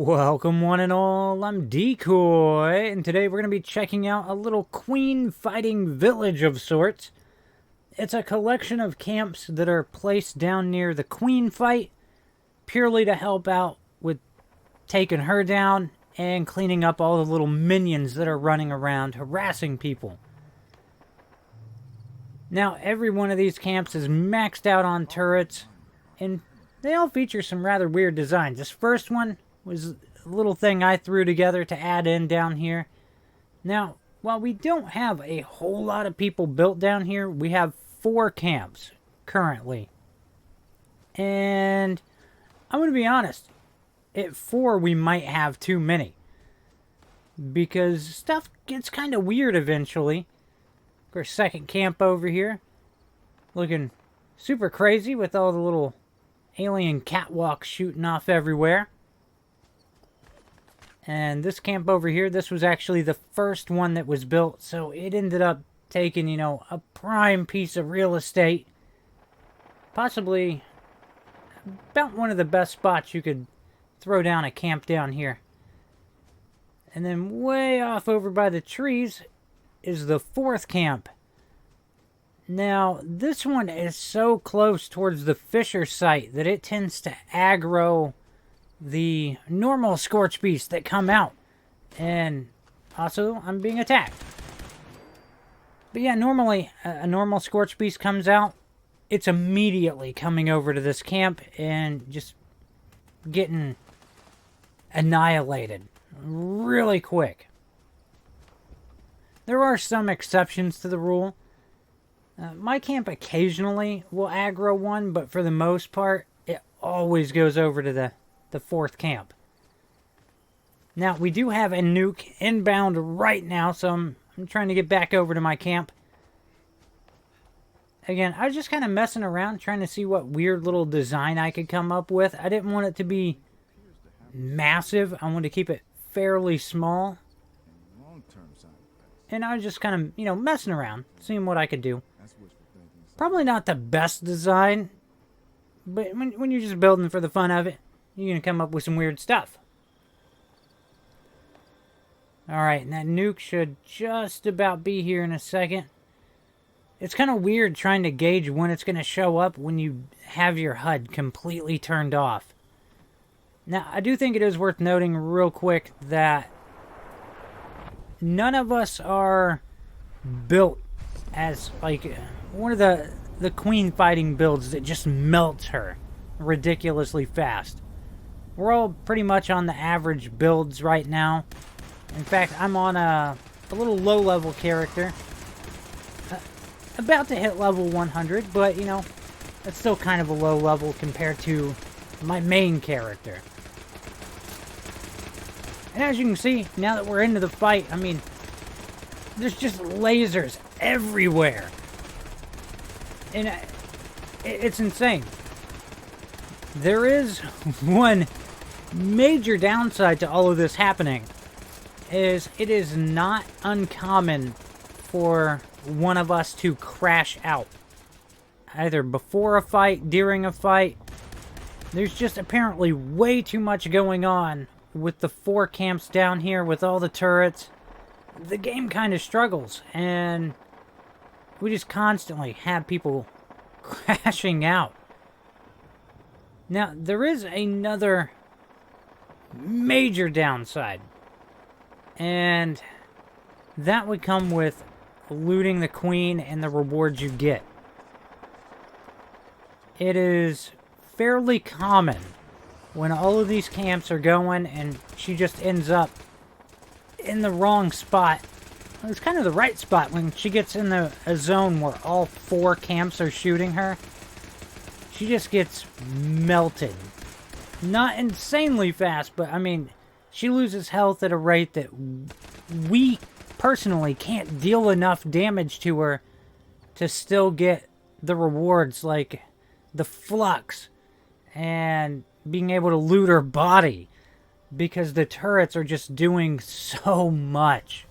Welcome one and all, I'm Decoy, and today we're going to be checking out a little queen fighting village of sorts. It's a collection of camps that are placed down near the queen fight, purely to help out with taking her down and cleaning up all the little minions that are running around harassing people. Now, every one of these camps is maxed out on turrets, and they all feature some rather weird designs. This first one was a little thing I threw together to add in down here. Now, while we don't have a whole lot of people built down here, we have 4 camps currently. And I'm going to be honest, at 4 we might have too many. Because stuff gets kind of weird eventually. Of course, second camp over here, looking super crazy with all the little alien catwalks shooting off everywhere. And this camp over here, this was actually the first one that was built, so it ended up taking, a prime piece of real estate. Possibly about one of the best spots you could throw down a camp down here. And then way off over by the trees is the 4th camp. Now, this one is so close towards the Fisher site that it tends to aggro the normal Scorchbeasts that come out. And also, I'm being attacked. But yeah, normally, a normal Scorchbeast comes out, it's immediately coming over to this camp and just getting annihilated really quick. There are some exceptions to the rule. My camp occasionally will aggro one, but for the most part, it always goes over to the 4th camp. Now, we do have a nuke inbound right now, so I'm trying to get back over to my camp. Again, I was just kind of messing around, trying to see what weird little design I could come up with. I didn't want it to be massive. I wanted to keep it fairly small. And I was just kind of, messing around, seeing what I could do. Probably not the best design, but when you're just building for the fun of it, you're going to come up with some weird stuff. Alright, and that nuke should just about be here in a second. It's kind of weird trying to gauge when it's going to show up when you have your HUD completely turned off. Now, I do think it is worth noting real quick that none of us are built as, like, one of the queen fighting builds that just melts her ridiculously fast. We're all pretty much on the average builds right now. In fact, I'm on a little low-level character. About to hit level 100, but, that's still kind of a low level compared to my main character. And as you can see, now that we're into the fight, there's just lasers everywhere. And it's insane. There is one major downside to all of this happening, is it is not uncommon for one of us to crash out. Either before a fight, during a fight. There's just apparently way too much going on with the 4 camps down here with all the turrets. The game kind of struggles, and we just constantly have people crashing out. Now, there is another major downside, and that would come with looting the queen and the rewards you get. It is fairly common when all of these camps are going and she just ends up in the wrong spot. It's kind of the right spot when she gets in a zone where all 4 camps are shooting her. She just gets melted. Not insanely fast, but she loses health at a rate that we personally can't deal enough damage to her to still get the rewards like the flux and being able to loot her body, because the turrets are just doing so much.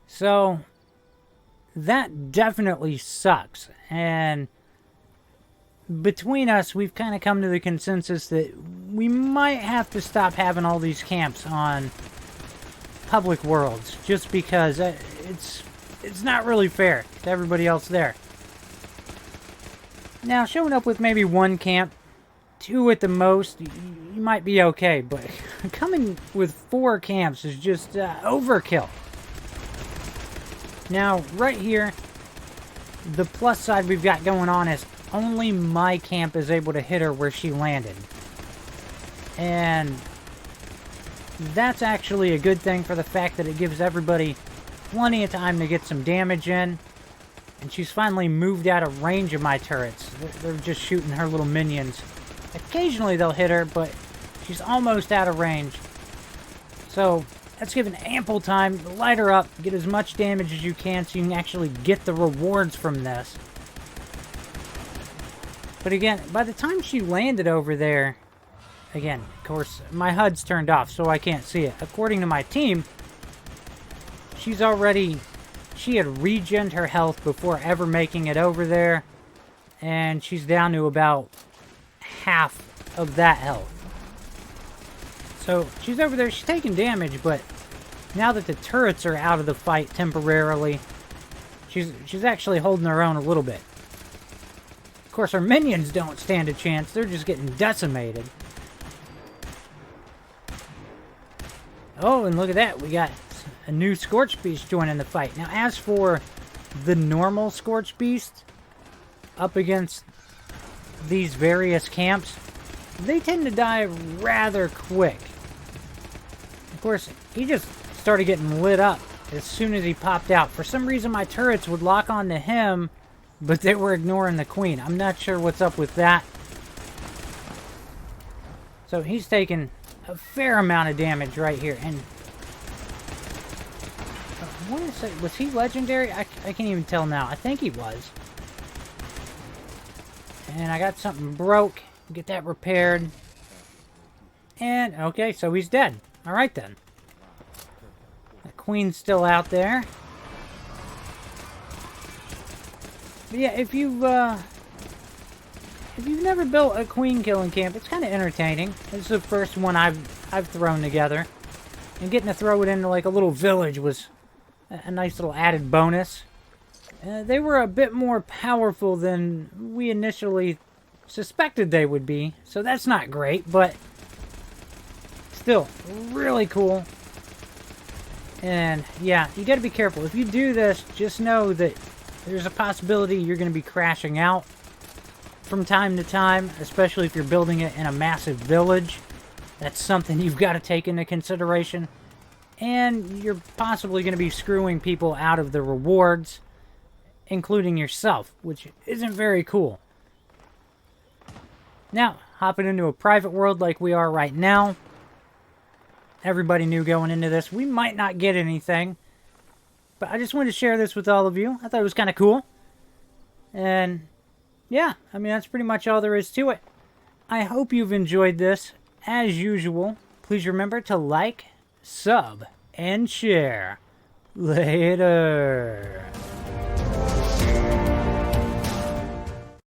So that definitely sucks, and between us, we've kind of come to the consensus that we might have to stop having all these camps on public worlds, just because it's not really fair to everybody else there. Now, showing up with maybe one camp, two at the most, you might be okay, but coming with 4 camps is just overkill. Now, right here, the plus side we've got going on is only my camp is able to hit her where she landed. And that's actually a good thing for the fact that it gives everybody plenty of time to get some damage in. And she's finally moved out of range of my turrets. They're just shooting her little minions. Occasionally they'll hit her, but she's almost out of range. So that's given ample time to light her up, get as much damage as you can so you can actually get the rewards from this. But again, by the time she landed over there, again, of course, my HUD's turned off, so I can't see it. According to my team, she had regened her health before ever making it over there, and she's down to about half of that health. So she's over there, she's taking damage, but now that the turrets are out of the fight temporarily, she's actually holding her own a little bit. Of course, our minions don't stand a chance, they're just getting decimated. Oh, and look at that, we got a new Scorchbeast joining the fight. Now, as for the normal Scorchbeast, up against these various camps, they tend to die rather quick. Of course, he just started getting lit up as soon as he popped out. For some reason, my turrets would lock onto him, but they were ignoring the queen. I'm not sure what's up with that. So he's taking a fair amount of damage right here. And I want to say, was he legendary? I can't even tell now. I think he was. And I got something broke. Get that repaired. And, okay, so he's dead. Alright then. The queen's still out there. But yeah, if you've never built a queen killing camp, it's kind of entertaining. It's the first one I've thrown together. And getting to throw it into like a little village was a nice little added bonus. They were a bit more powerful than we initially suspected they would be, so that's not great, but still really cool. And yeah, you gotta be careful. If you do this, just know that there's a possibility you're gonna be crashing out from time to time, especially if you're building it in a massive village. That's something you've got to take into consideration. And you're possibly going to be screwing people out of the rewards, including yourself, which isn't very cool. Now, hopping into a private world like we are right now, everybody knew going into this we might not get anything, but I just wanted to share this with all of you. I thought it was kind of cool. And yeah, I mean, that's pretty much all there is to it. I hope you've enjoyed this. As usual, please remember to like, sub, and share. Later.